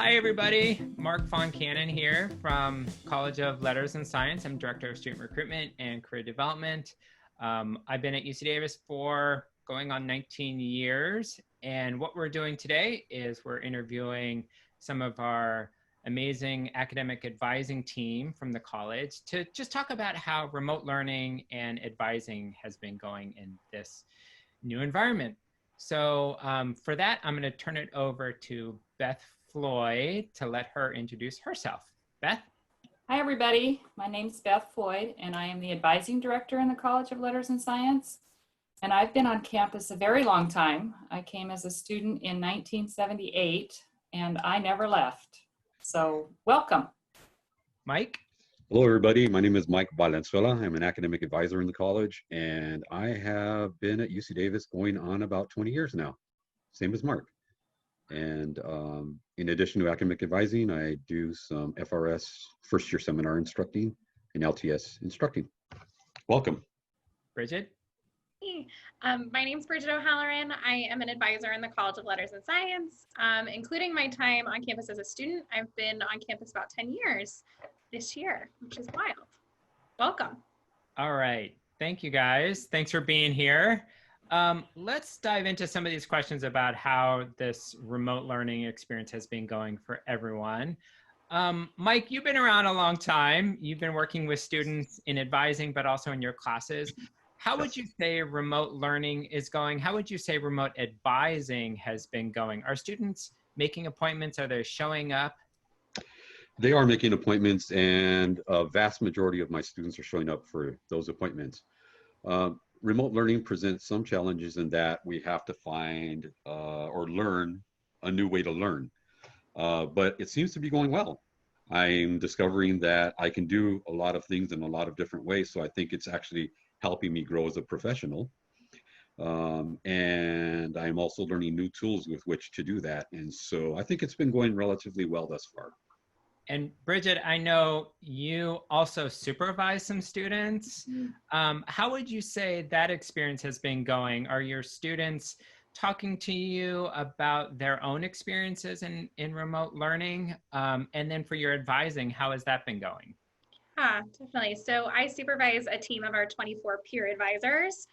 Hi, everybody. Mark Foncannon here from College of Letters and Science. I'm Director of Student Recruitment and Career Development. I've been at UC Davis for going on 19 years. And what we're doing today is we're interviewing some of our amazing academic advising team from the college to just talk about how remote learning and advising has been going in this new environment. So for that, I'm going to turn it over to Beth Floyd to let her introduce herself. Beth? Hi, everybody. My name's Beth Floyd, and I am the advising director in the College of Letters and Science. And I've been on campus a very long time. I came as a student in 1978, and I never left. So welcome. Mike? Hello, everybody. My name is Mike Valenzuela. I'm an academic advisor in the college, and I have been at UC Davis going on about 20 years now, same as Mark. And in addition to academic advising, I do some FRS first-year seminar instructing and LTS instructing. Welcome. Brighid? Hey, my name's Brighid O'Halloran. I am an advisor in the College of Letters and Science, including my time on campus as a student. I've been on campus about 10 years this year, which is wild. Welcome. All right. Thank you, guys. Thanks for being here. Let's dive into some of these questions about how this remote learning experience has been going for everyone. Mike, you've been around a long time. You've been working with students in advising, but also in your classes. How would you say remote learning is going? How would you say remote advising has been going? Are students making appointments? Are they showing up? They are making appointments, and a vast majority of my students are showing up for those appointments. Remote learning presents some challenges in that we have to find or learn a new way to learn. But it seems to be going well. I'm discovering that I can do a lot of things in a lot of different ways, so I think it's actually helping me grow as a professional. And I'm also learning new tools with which to do that. And so I think it's been going relatively well thus far. And Brighid, I know you also supervise some students. How would you say that experience has been going? Are your students talking to you about their own experiences in remote learning? And then for your advising, how has that been going? Definitely. So I supervise a team of our 24 peer advisors.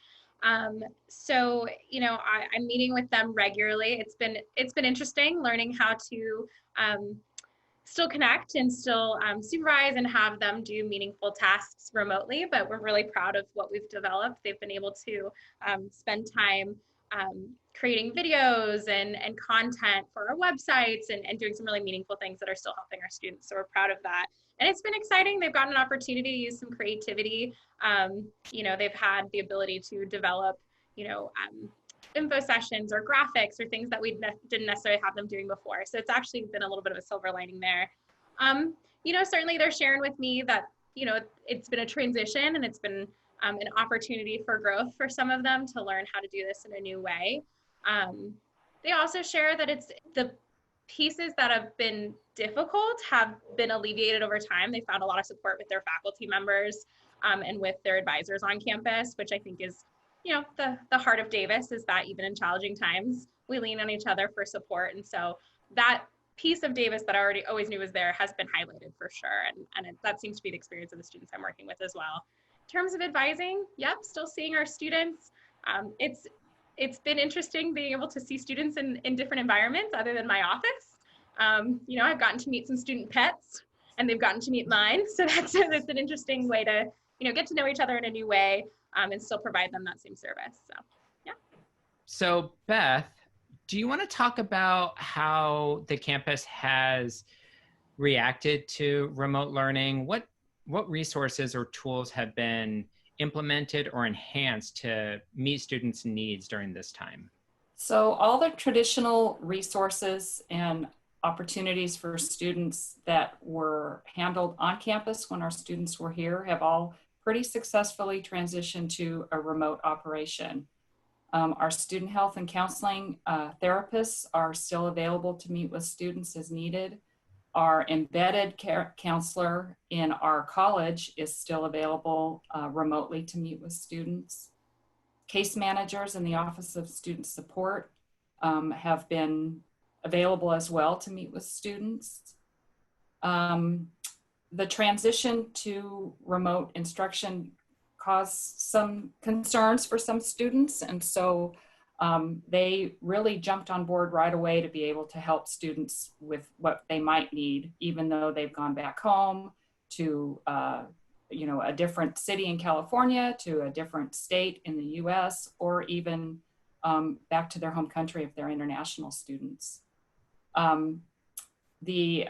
So, you know, I'm meeting with them regularly. It's been interesting learning how to still connect and still supervise and have them do meaningful tasks remotely, but we're really proud of what we've developed. They've been able to spend time creating videos and content for our websites and doing some really meaningful things that are still helping our students. So we're proud of that. And it's been exciting. They've gotten an opportunity to use some creativity. You know, they've had the ability to develop, you know, info sessions or graphics or things that we didn't necessarily have them doing before. So it's actually been a little bit of a silver lining there. You know, certainly they're sharing with me that, you know, it's been a transition and it's been an opportunity for growth for some of them to learn how to do this in a new way. They also share that it's the pieces that have been difficult have been alleviated over time. They found a lot of support with their faculty members and with their advisors on campus, which I think is, you know, the heart of Davis is that even in challenging times, we lean on each other for support. And so that piece of Davis that I always knew was there has been highlighted for sure. And that seems to be the experience of the students I'm working with as well. In terms of advising, yep, still seeing our students. It's been interesting being able to see students in different environments other than my office. You know, I've gotten to meet some student pets and they've gotten to meet mine. So that's an interesting way to, you know, get to know each other in a new way and still provide them that same service. So, yeah. So Beth, do you want to talk about how the campus has reacted to remote learning? What resources or tools have been implemented or enhanced to meet students' needs during this time? So all the traditional resources and opportunities for students that were handled on campus when our students were here have all pretty successfully transitioned to a remote operation. Our student health and counseling therapists are still available to meet with students as needed. Our embedded care counselor in our college is still available remotely to meet with students. Case managers in the Office of Student Support have been available as well to meet with students. The transition to remote instruction caused some concerns for some students, and so they really jumped on board right away to be able to help students with what they might need, even though they've gone back home to a different city in California, to a different state in the US, or even back to their home country if they're international students. The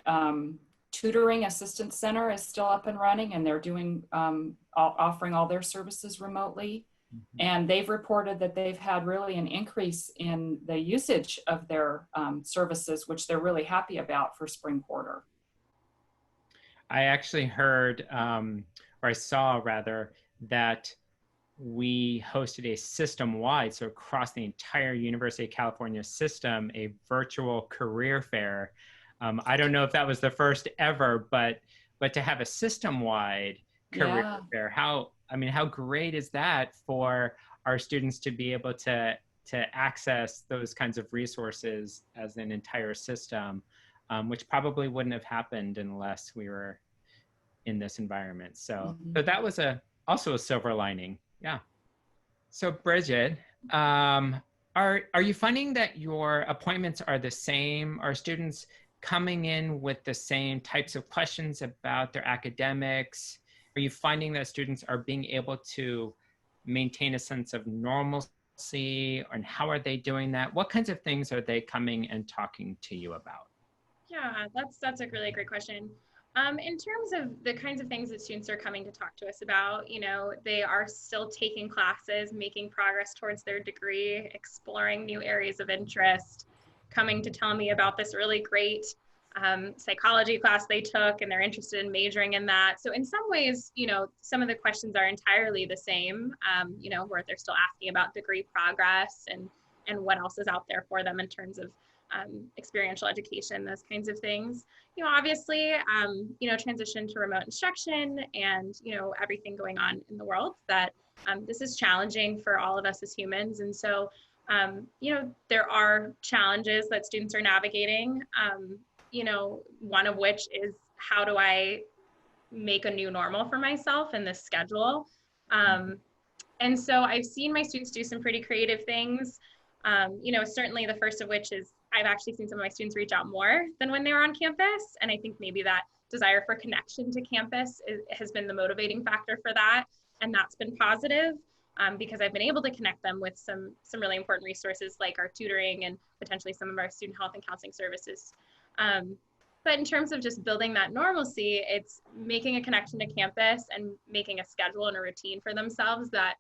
Tutoring Assistance Center is still up and running, and they're doing offering all their services remotely. Mm-hmm. And they've reported that they've had really an increase in the usage of their services, which they're really happy about for spring quarter. I actually heard, or I saw rather, that we hosted a system-wide, so across the entire University of California system, a virtual career fair. I don't know if that was the first ever, but to have a system-wide career fair, how great is that for our students to be able to access those kinds of resources as an entire system, which probably wouldn't have happened unless we were in this environment. So, so that was also a silver lining. Yeah. So Brighid, are you finding that your appointments are the same? Are students coming in with the same types of questions about their academics? Are you finding that students are being able to maintain a sense of normalcy, and how are they doing that? What kinds of things are they coming and talking to you about? Yeah, that's a really great question. In terms of the kinds of things that students are coming to talk to us about, they are still taking classes, making progress towards their degree, exploring new areas of interest, coming to tell me about this really great psychology class they took, and they're interested in majoring in that. So in some ways, some of the questions are entirely the same, where they're still asking about degree progress and what else is out there for them in terms of experiential education, those kinds of things. Obviously, transition to remote instruction and, everything going on in the world, that this is challenging for all of us as humans. And so, there are challenges that students are navigating, one of which is, how do I make a new normal for myself in this schedule? And so I've seen my students do some pretty creative things. Certainly the first of which is, I've actually seen some of my students reach out more than when they were on campus. And I think maybe that desire for connection to campus has been the motivating factor for that. And that's been positive, because I've been able to connect them with some really important resources like our tutoring and potentially some of our student health and counseling services. But in terms of just building that normalcy, it's making a connection to campus and making a schedule and a routine for themselves that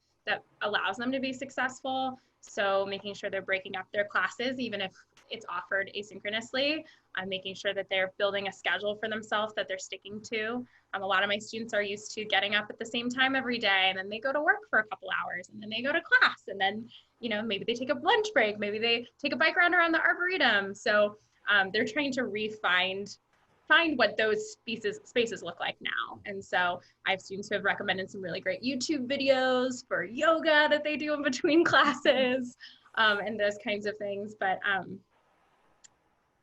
allows them to be successful. So making sure they're breaking up their classes, even if it's offered asynchronously, making sure that they're building a schedule for themselves that they're sticking to. A lot of my students are used to getting up at the same time every day, and then they go to work for a couple hours, and then they go to class, and then, maybe they take a lunch break, maybe they take a bike ride around the Arboretum. So they're trying to find what those spaces look like now. And so I have students who have recommended some really great YouTube videos for yoga that they do in between classes, and those kinds of things. But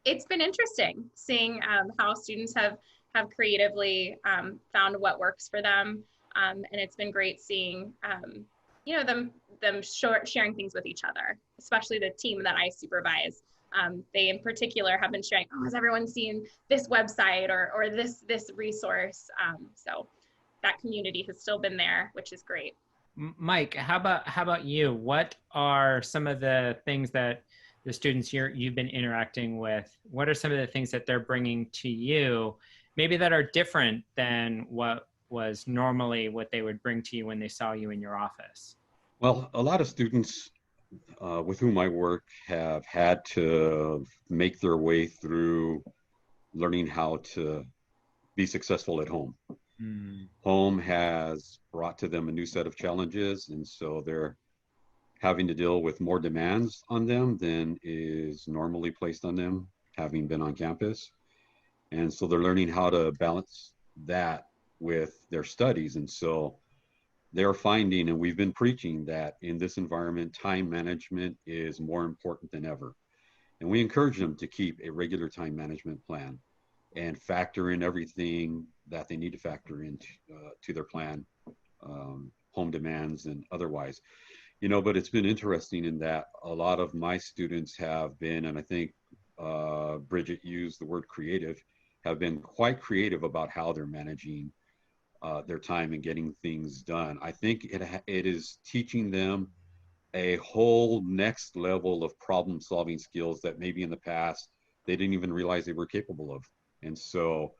it's been interesting seeing how students have creatively found what works for them. And it's been great seeing them sharing things with each other, especially the team that I supervise. They in particular have been sharing, has everyone seen this website or this resource? So that community has still been there, which is great. Mike, how about you? What are some of the things that the students you've been interacting with? What are some of the things that they're bringing to you, maybe that are different than what was normally what they would bring to you when they saw you in your office? Well, a lot of students with whom I work have had to make their way through learning how to be successful at home. Home has brought to them a new set of challenges, and so they're having to deal with more demands on them than is normally placed on them having been on campus. And so they're learning how to balance that with their studies. And so they're finding, and we've been preaching, that in this environment, time management is more important than ever. And we encourage them to keep a regular time management plan and factor in everything that they need to factor into to their plan, home demands and otherwise. But it's been interesting in that a lot of my students have been, and I think Bridget used the word creative, have been quite creative about how they're managing their time and getting things done. I think it is teaching them a whole next level of problem solving skills that maybe in the past they didn't even realize they were capable of. And so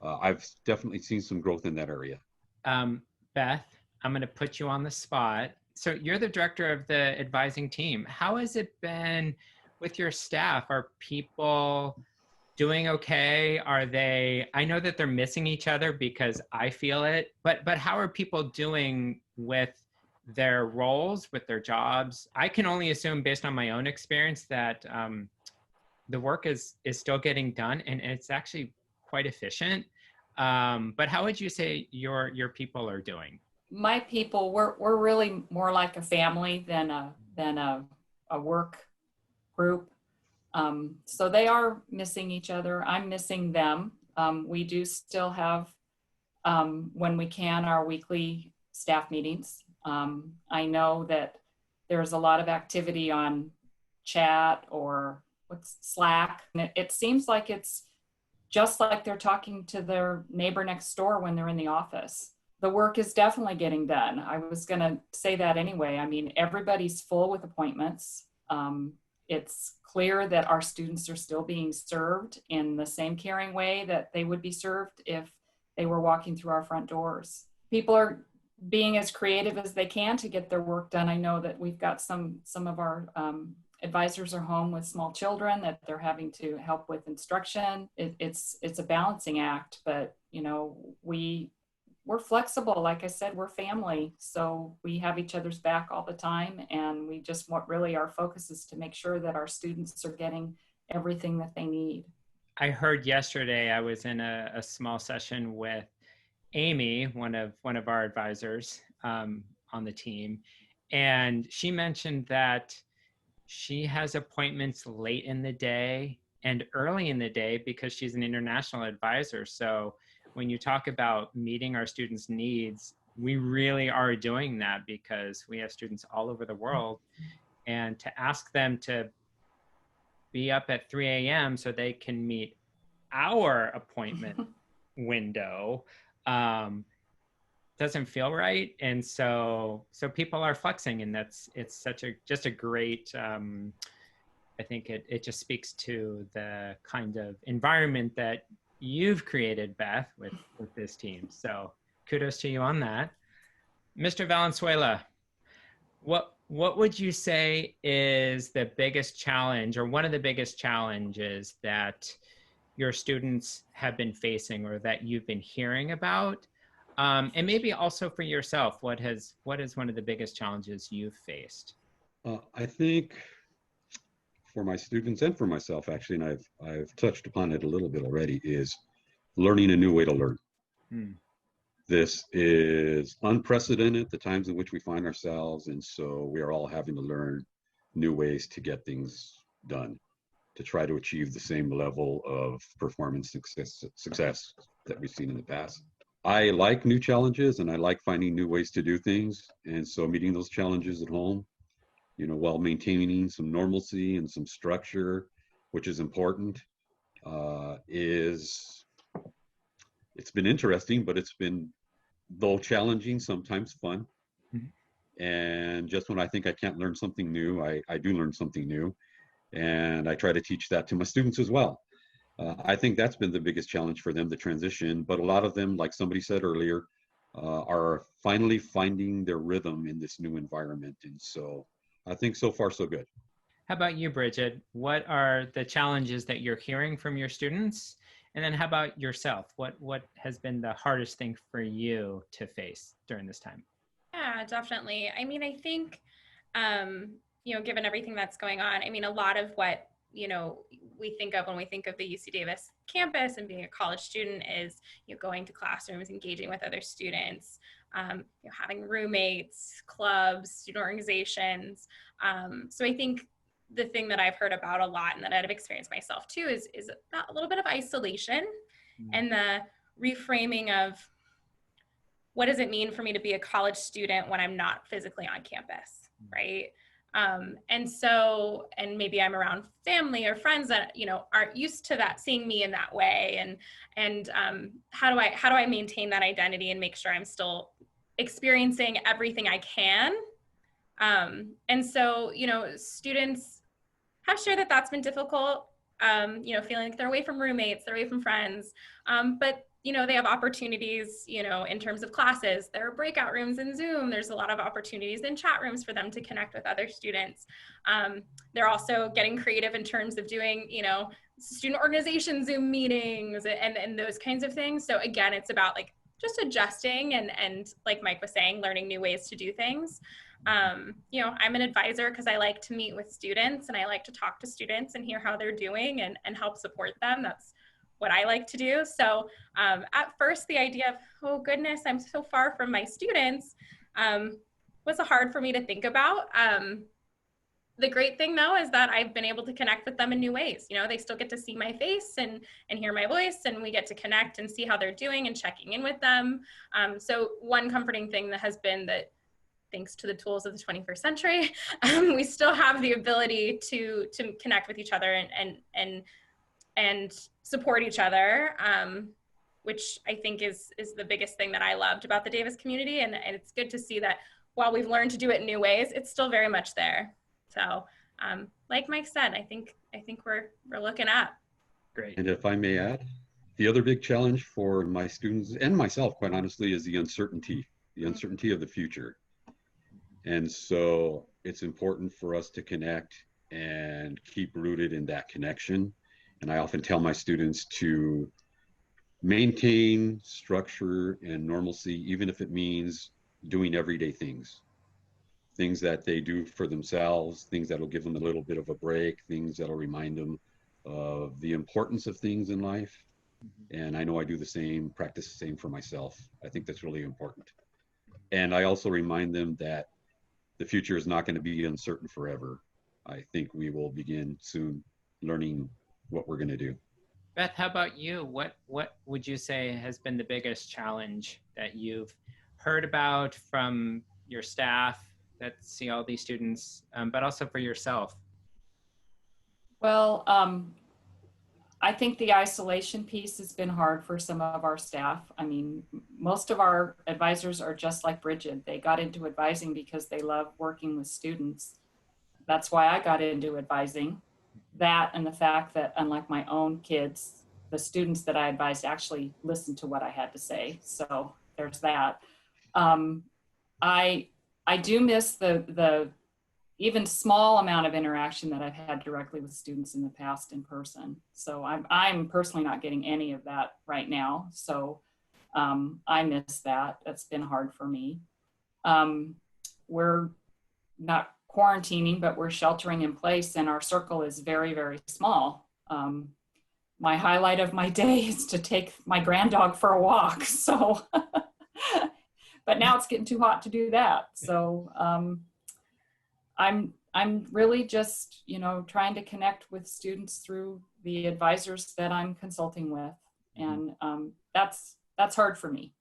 I've definitely seen some growth in that area. Beth, I'm going to put you on the spot. So you're the director of the advising team. How has it been with your staff? Are people doing okay? I know that they're missing each other because I feel it, but how are people doing with their roles, with their jobs? I can only assume based on my own experience that the work is still getting done and it's actually quite efficient. But how would you say your people are doing? My people, we're really more like a family than a work group. So they are missing each other. I'm missing them. We do still have, when we can, our weekly staff meetings. I know that there's a lot of activity on chat or what's Slack. And it seems like it's just like they're talking to their neighbor next door when they're in the office. The work is definitely getting done. I was going to say that anyway. I mean, everybody's full with appointments. It's clear that our students are still being served in the same caring way that they would be served if they were walking through our front doors. People are being as creative as they can to get their work done. I know that we've got some of our advisors are home with small children that they're having to help with instruction. It's a balancing act, but we're flexible. Like I said, we're family. So we have each other's back all the time. And we just want really our focus is to make sure that our students are getting everything that they need. I heard yesterday, I was in a small session with Amy, one of our advisors on the team. And she mentioned that she has appointments late in the day and early in the day because she's an international advisor. So when you talk about meeting our students' needs, we really are doing that because we have students all over the world. And to ask them to be up at 3 a.m. so they can meet our appointment window doesn't feel right. And so people are flexing, and it's just a great, I think it just speaks to the kind of environment that you've created, Beth, with this team. So kudos to you on that. Mr. Valenzuela, what would you say is the biggest challenge or one of the biggest challenges that your students have been facing or that you've been hearing about? And maybe also for yourself, what is one of the biggest challenges you've faced? I think for my students and for myself, actually, and I've touched upon it a little bit already, is learning a new way to learn. This is unprecedented, the times in which we find ourselves, and so we are all having to learn new ways to get things done, to try to achieve the same level of performance success that we've seen in the past. I like new challenges and I like finding new ways to do things, and so meeting those challenges at home, while maintaining some normalcy and some structure, which is important, it's been interesting, but it's been, though challenging, sometimes fun. And just when I think I can't learn something new, I do learn something new. And I try to teach that to my students as well. I think that's been the biggest challenge for them, the transition. But a lot of them, like somebody said earlier, are finally finding their rhythm in this new environment. And so I think so far, so good. How about you, Brighid? What are the challenges that you're hearing from your students? And then how about yourself? What has been the hardest thing for you to face during this time? Yeah, definitely. I mean, I think, given everything that's going on, I mean, a lot of what, we think of when we think of the UC Davis campus and being a college student is, going to classrooms, engaging with other students, having roommates, clubs, student organizations. So I think the thing that I've heard about a lot and that I've experienced myself too is a little bit of isolation and the reframing of what does it mean for me to be a college student when I'm not physically on campus, right? And maybe I'm around family or friends that, you know, aren't used to that, seeing me in that way. And how do I maintain that identity and make sure I'm still experiencing everything I can? And so, you know, students have shared that that's been difficult, you know, feeling like they're away from roommates, they're away from friends. But, you know, they have opportunities, you know, in terms of classes, there are breakout rooms in Zoom. There's a lot of opportunities in chat rooms for them to connect with other students. They're also getting creative in terms of doing, you know, student organization Zoom meetings and those kinds of things. So again, it's about like just adjusting and like Mike was saying, learning new ways to do things. You know, I'm an advisor because I like to meet with students and I like to talk to students and hear how they're doing and help support them. That's what I like to do. So at first, the idea of, oh goodness, I'm so far from my students was hard for me to think about. The great thing though is that I've been able to connect with them in new ways. You know, they still get to see my face and hear my voice, and we get to connect and see how they're doing and checking in with them. So one comforting thing that has been that thanks to the tools of the 21st century, we still have the ability to connect with each other and support each other, which I think is the biggest thing that I loved about the Davis community. And it's good to see that while we've learned to do it in new ways, it's still very much there. So like Mike said, I think we're looking up. Great. And if I may add, the other big challenge for my students and myself, quite honestly, is the uncertainty of the future. And so it's important for us to connect and keep rooted in that connection. And I often tell my students to maintain structure and normalcy, even if it means doing everyday things that they do for themselves, things that'll give them a little bit of a break, things that'll remind them of the importance of things in life. And I know I do practice the same for myself. I think that's really important. And I also remind them that the future is not going to be uncertain forever. I think we will begin soon learning what we're going to do. Beth, how about you? What would you say has been the biggest challenge that you've heard about from your staff that see all these students, but also for yourself? Well, I think the isolation piece has been hard for some of our staff. I mean, most of our advisors are just like Brighid. They got into advising because they love working with students. That's why I got into advising. That and the fact that, unlike my own kids, the students that I advised actually listened to what I had to say. So there's that. I do miss the even small amount of interaction that I've had directly with students in the past in person. So I'm personally not getting any of that right now. So I miss that. That's been hard for me. We're not quarantining, but we're sheltering in place, and our circle is very, very small. My highlight of my day is to take my granddog for a walk. So, but now it's getting too hot to do that. So I'm really just, you know, trying to connect with students through the advisors that I'm consulting with. And that's hard for me.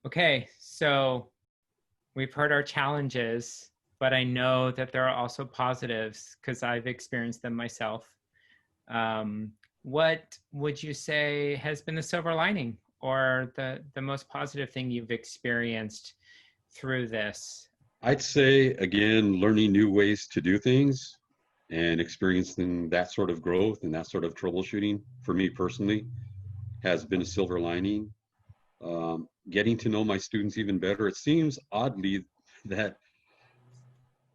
Okay, so we've heard our challenges, but I know that there are also positives because I've experienced them myself. What would you say has been the silver lining or the most positive thing you've experienced through this? I'd say, again, learning new ways to do things and experiencing that sort of growth and that sort of troubleshooting for me personally has been a silver lining. Getting to know my students even better. It seems oddly that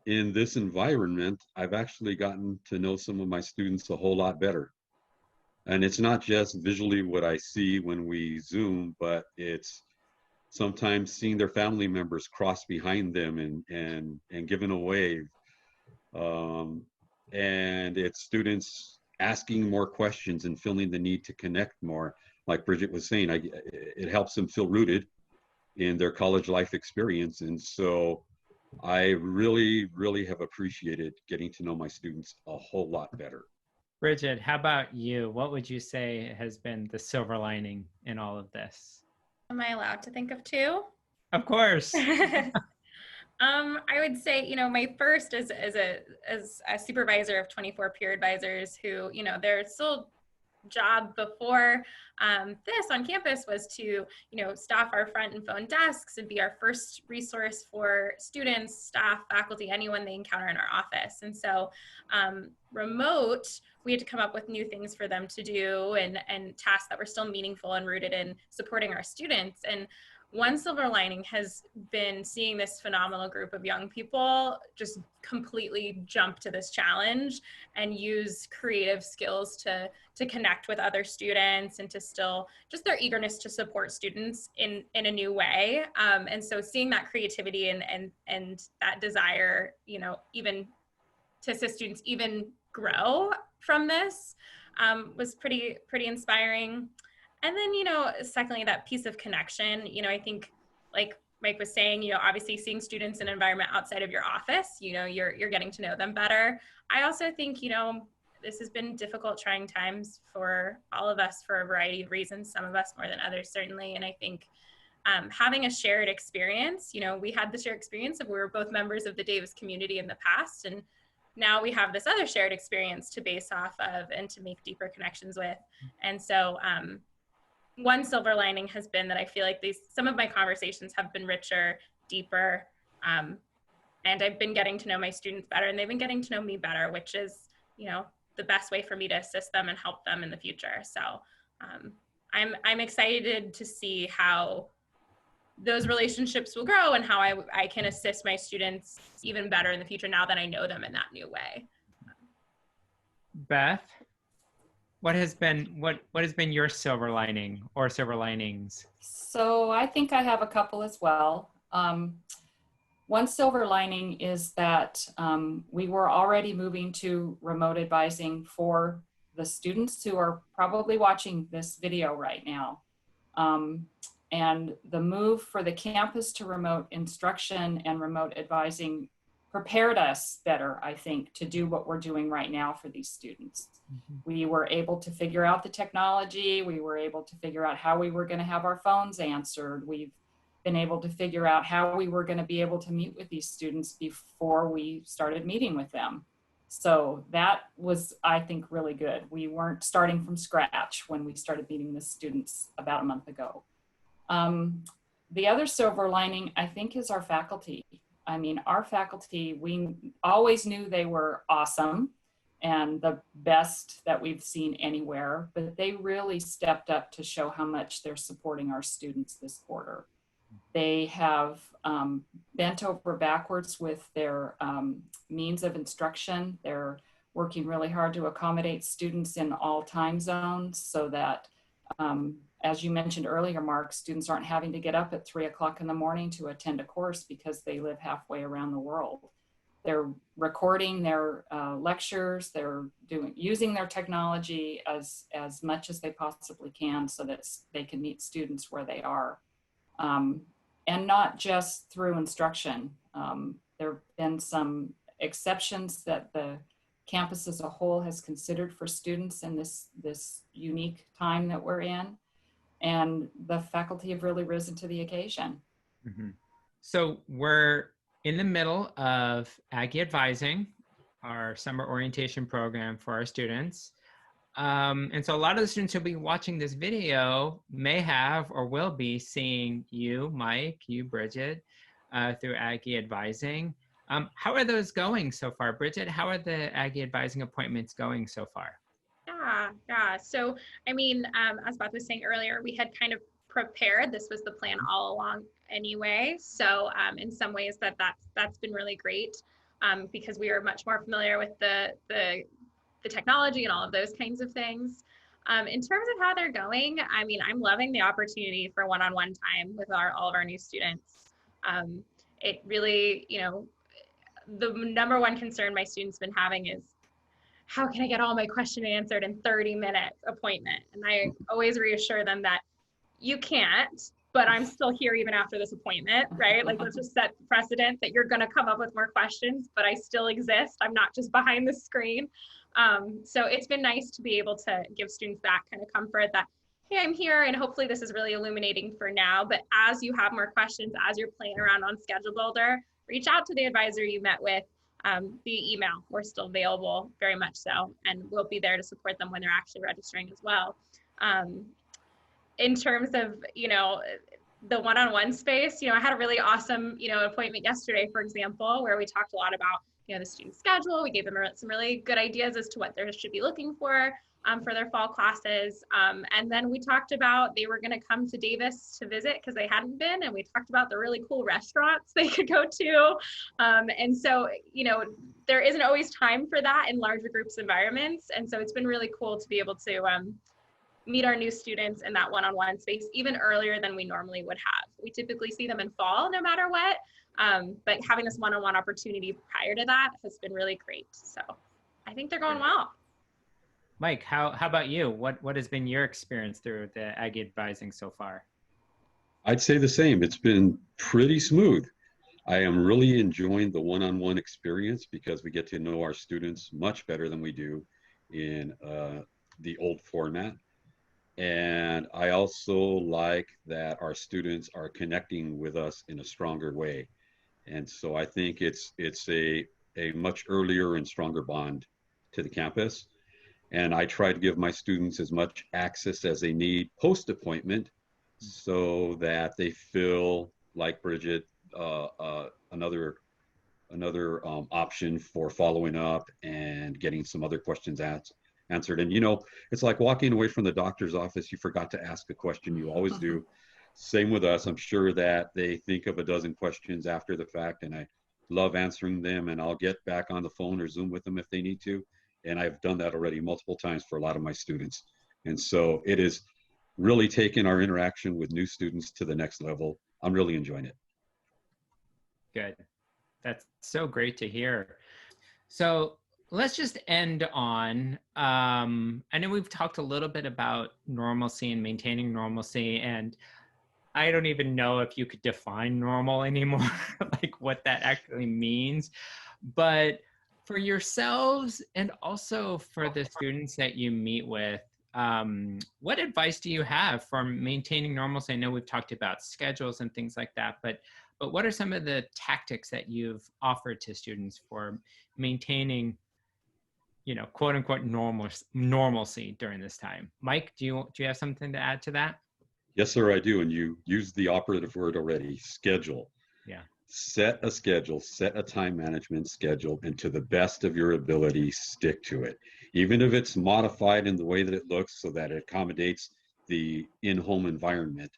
in this environment, I've actually gotten to know some of my students a whole lot better. And it's not just visually what I see when we Zoom, but it's sometimes seeing their family members cross behind them and giving a wave. And it's students asking more questions and feeling the need to connect more. Like Brighid was saying, it helps them feel rooted in their college life experience. And so I really, really have appreciated getting to know my students a whole lot better. Brighid, how about you? What would you say has been the silver lining in all of this? Am I allowed to think of two? Of course. I would say, my first as a supervisor of 24 peer advisors who, their sole job before this on campus was to, staff our front and phone desks and be our first resource for students, staff, faculty, anyone they encounter in our office. And so remote, we had to come up with new things for them to do and tasks that were still meaningful and rooted in supporting our students. And one silver lining has been seeing this phenomenal group of young people just completely jump to this challenge and use creative skills to connect with other students and to still just their eagerness to support students in a new way. And so seeing that creativity and that desire, even to assist students even grow from this was pretty inspiring. And then, secondly, that piece of connection, I think like Mike was saying, obviously seeing students in an environment outside of your office, you're getting to know them better. I also think, this has been difficult, trying times for all of us for a variety of reasons, some of us more than others, certainly. And I think having a shared experience, we had the shared experience of we were both members of the Davis community in the past, and now we have this other shared experience to base off of and to make deeper connections with. And so, one silver lining has been that I feel like some of my conversations have been richer, deeper, and I've been getting to know my students better, and they've been getting to know me better, which is, the best way for me to assist them and help them in the future. So I'm excited to see how those relationships will grow and how I can assist my students even better in the future now that I know them in that new way. Beth, what has been your silver lining or silver linings? So I think I have a couple as well. One silver lining is that we were already moving to remote advising for the students who are probably watching this video right now. And the move for the campus to remote instruction and remote advising prepared us better, I think, to do what we're doing right now for these students. Mm-hmm. We were able to figure out the technology. We were able to figure out how we were going to have our phones answered. We've been able to figure out how we were going to be able to meet with these students before we started meeting with them. So that was, I think, really good. We weren't starting from scratch when we started meeting the students about a month ago. The other silver lining, I think, is our faculty. I mean, our faculty, we always knew they were awesome and the best that we've seen anywhere, but they really stepped up to show how much they're supporting our students this quarter. They have bent over backwards with their means of instruction. They're working really hard to accommodate students in all time zones so that, as you mentioned earlier, Mark, students aren't having to get up at 3 o'clock in the morning to attend a course because they live halfway around the world. They're recording their lectures. They're using their technology as much as they possibly can so that they can meet students where they are. And not just through instruction. There have been some exceptions that the campus as a whole has considered for students in this unique time that we're in. And the faculty have really risen to the occasion. Mm-hmm. So we're in the middle of Aggie Advising, our summer orientation program for our students. And so a lot of the students who'll be watching this video may have or will be seeing you, Mike, you, Brighid, through Aggie Advising. How are those going so far? Brighid, how are the Aggie Advising appointments going so far? Yeah. So, I mean, as Beth was saying earlier, we had kind of prepared. This was the plan all along anyway. So in some ways that's been really great because we are much more familiar with the technology and all of those kinds of things. In terms of how they're going, I mean, I'm loving the opportunity for one-on-one time with all of our new students. It really, the number one concern my students been having is, how can I get all my questions answered in 30-minute appointment? And I always reassure them that you can't. but I'm still here even after this appointment, right? Like, let's just set precedent that you're going to come up with more questions, but I still exist. I'm not just behind the screen. So it's been nice to be able to give students that kind of comfort that, hey, I'm here, and hopefully this is really illuminating for now. But as you have more questions, as you're playing around on Schedule Builder, reach out to the advisor you met with via email. We're still available, very much so, and we'll be there to support them when they're actually registering as well. In terms of, the one-on-one space, I had a really awesome, appointment yesterday, for example, where we talked a lot about, the student schedule. We gave them some really good ideas as to what they should be looking for their fall classes. And then we talked about they were going to come to Davis to visit because they hadn't been. And we talked about the really cool restaurants they could go to. And so, there isn't always time for that in larger groups environments. And so it's been really cool to be able to meet our new students in that one-on-one space even earlier than we normally would have. We typically see them in fall no matter what, but having this one-on-one opportunity prior to that has been really great. So I think they're going well. Mike, how about you? What has been your experience through the Aggie advising so far? I'd say the same. It's been pretty smooth. I am really enjoying the one-on-one experience because we get to know our students much better than we do in the old format. And I also like that our students are connecting with us in a stronger way. And so I think it's a much earlier and stronger bond to the campus. And I try to give my students as much access as they need post-appointment so that they feel like Brighid, another option for following up and getting some other questions answered. And it's like walking away from the doctor's office. You forgot to ask a question. You always do. Same with us. I'm sure that they think of a dozen questions after the fact, and I love answering them, and I'll get back on the phone or Zoom with them if they need to. And I've done that already multiple times for a lot of my students. And so it is really taken our interaction with new students to the next level. I'm really enjoying it. Good. That's so great to hear. So let's just end on, I know we've talked a little bit about normalcy and maintaining normalcy, and I don't even know if you could define normal anymore, like what that actually means. But for yourselves and also for the students that you meet with, what advice do you have for maintaining normalcy? I know we've talked about schedules and things like that, but what are some of the tactics that you've offered to students for maintaining, quote unquote normalcy during this time? Mike, do you have something to add to that? Yes, sir, I do. And you used the operative word already, schedule. Yeah. Set a schedule, set a time management schedule, and to the best of your ability, stick to it. Even if it's modified in the way that it looks so that it accommodates the in-home environment,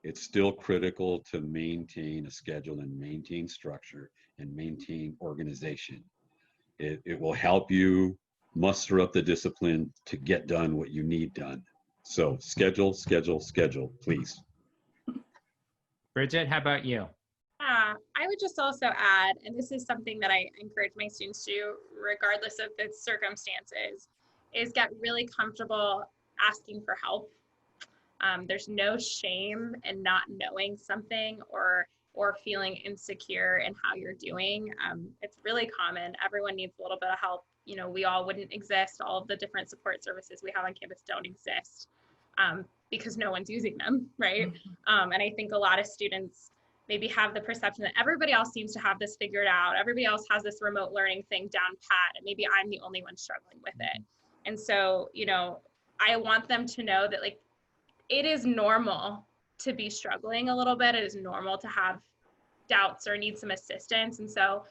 it's still critical to maintain a schedule and maintain structure and maintain organization. It will help you muster up the discipline to get done what you need done. So schedule, schedule, schedule, please. Brighid, how about you? I would just also add, and this is something that I encourage my students to do, regardless of the circumstances, is get really comfortable asking for help. There's no shame in not knowing something or feeling insecure in how you're doing. It's really common. Everyone needs a little bit of help. We all wouldn't exist. All of the different support services we have on campus don't exist because no one's using them, right? And I think a lot of students maybe have the perception that everybody else seems to have this figured out. Everybody else has this remote learning thing down pat, and maybe I'm the only one struggling with it. And so, I want them to know that it is normal to be struggling a little bit. It is normal to have doubts or need some assistance. And so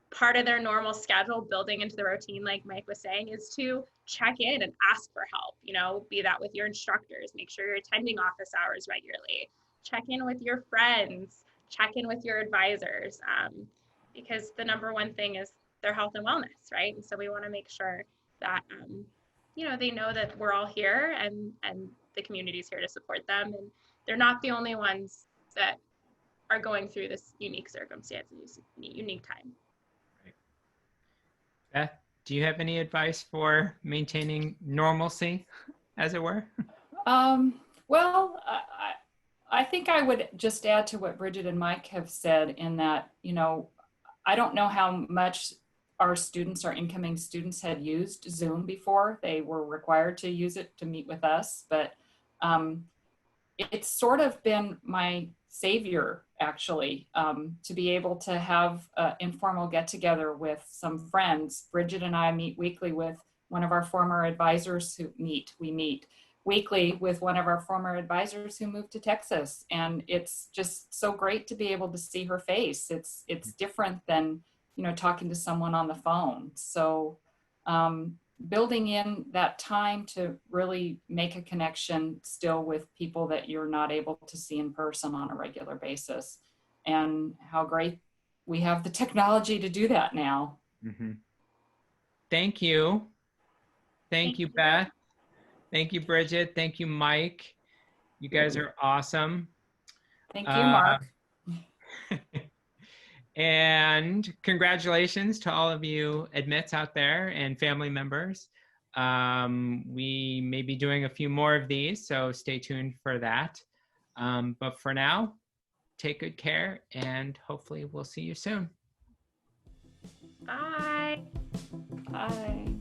part of their normal schedule building into the routine, like Mike was saying, is to check in and ask for help, be that with your instructors, make sure you're attending office hours regularly, check in with your friends, check in with your advisors, because the number one thing is their health and wellness, right? And so we want to make sure that, they know that we're all here and the community's here to support them. And they're not the only ones that are going through this unique circumstance and unique time. Right. Beth, do you have any advice for maintaining normalcy, as it were? Well, I think I would just add to what Bridget and Mike have said in that, you know, I don't know how much our students, our incoming students, had used Zoom before. They were required to use it to meet with us, but it's sort of been my savior, actually, to be able to have an informal get together with some friends. Bridget and I meet weekly with one of our former advisors we meet weekly with one of our former advisors who moved to Texas. And it's just so great to be able to see her face. It's different than, you know, talking to someone on the phone. So building in that time to really make a connection still with people that you're not able to see in person on a regular basis, and how great we have the technology to do that now. Mm-hmm. Thank you. Thank you, Beth. Thank you, Bridget. Thank you, Mike. You guys are awesome. Thank you, Mark. And congratulations to all of you admits out there and family members. We may be doing a few more of these, so stay tuned for that. But for now, take good care, and hopefully we'll see you soon. Bye. Bye.